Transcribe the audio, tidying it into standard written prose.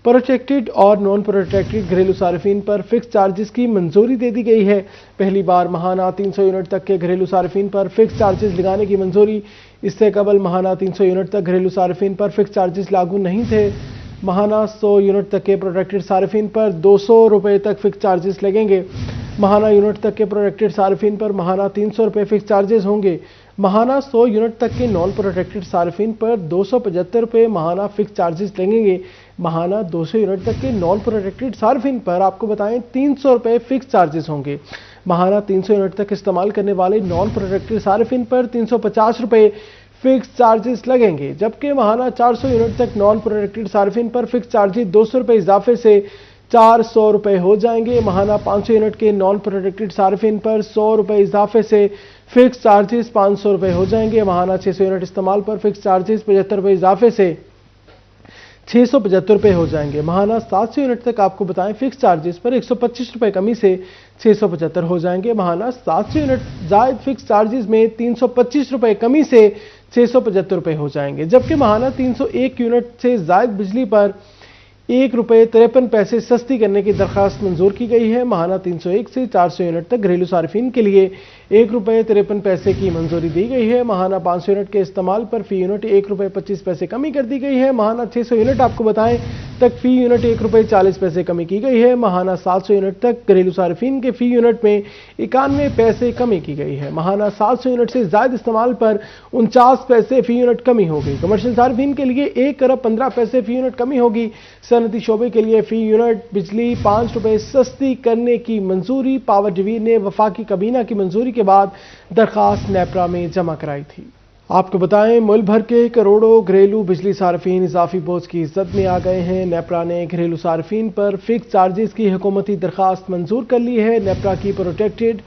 Protected اور naan protected گھریلو صارفین پر فکس چارجز کی منظوری دے دی گئی ہے۔ پہلی بار ماہانہ 300 یونٹ تک کے گھریلو صارفین پر فکس چارجز لگانے کی منظوری۔ اس سے قبل ماہانہ 300 یونٹ تک گھریلو صارفین پر فکس چارجز لاگو نہیں تھے۔ ماہانہ 100 یونٹ تک کے پروٹیکٹڈ صارفین پر 200 روپے تک فکس چارجز لگیں گے۔ ماہانہ یونٹ تک کے پروٹیکٹڈ صارفین پر ماہانہ 300 روپے فکس چارجز ہوں گے۔ ماہانہ 100 یونٹ تک کے نان پروٹیکٹڈ صارفین پر 275 روپے ماہانہ فکس چارجز لگیں گے۔ ماہانہ 200 یونٹ تک کے نان پروٹیکٹڈ صارفین پر آپ کو بتائیں 300 روپے فکس چارجز ہوں گے۔ ماہانہ 300 یونٹ تک استعمال کرنے والے نان پروٹیکٹڈ صارفین پر 350 روپے فکس چارجز لگیں گے، جبکہ ماہانہ 400 یونٹ تک نان پروٹیکٹڈ صارفین پر فکس چارجز 200 روپے اضافے سے 400 روپے ہو جائیں گے۔ ماہانہ 500 یونٹ کے نان پروٹیکٹڈ صارفین پر 100 روپے اضافے سے فکس چارجز 500 روپے ہو جائیں گے۔ ماہانہ 600 یونٹ استعمال پر فکس چارجز 75 روپے اضافے سے 675 روپے ہو جائیں گے۔ ماہانہ 700 یونٹ تک آپ کو بتائیں فکس چارجز پر 125 روپے کمی سے 675 ہو جائیں گے۔ ماہانہ 700 یونٹ زائد فکس چارجز میں 325 روپے کمی سے 675 روپے ہو جائیں گے، جبکہ ماہانہ 301 یونٹ سے زائد بجلی پر 1 روپے 53 پیسے سستی کرنے کی درخواست منظور کی گئی ہے۔ ماہانہ 301 سے 400 یونٹ تک گھریلو صارفین کے لیے 1 روپے 53 پیسے کی منظوری دی گئی ہے۔ ماہانہ 500 یونٹ کے استعمال پر فی یونٹ 1 روپے 25 پیسے کمی کر دی گئی ہے۔ ماہانہ 600 یونٹ آپ کو بتائیں تک فی یونٹ 1 روپے 40 پیسے کمی کی گئی ہے۔ ماہانہ 700 یونٹ تک گھریلو صارفین کے فی یونٹ میں 91 پیسے کمی کی گئی ہے۔ ماہانہ 700 یونٹ سے زائد استعمال پر 49 پیسے فی یونٹ کمی ہوگی۔ کمرشل صارفین کے لیے 1 ارب 15 پیسے فی یونٹ کمی ہوگی۔ صنعتی شعبے کے لیے فی یونٹ بجلی 5 روپے سستی کرنے کی منظوری پاور ڈویژن نے وفاقی کابینہ کی منظوری کے بعد درخواست نیپرا میں جمع کرائی تھی۔ آپ کو بتائیں ملک بھر کے کروڑوں گھریلو بجلی صارفین اضافی بوجھ کی زد میں آ گئے ہیں۔ نیپرا نے گھریلو صارفین پر فکس چارجز کی حکومتی درخواست منظور کر لی ہے۔ نیپرا کی پروٹیکٹڈ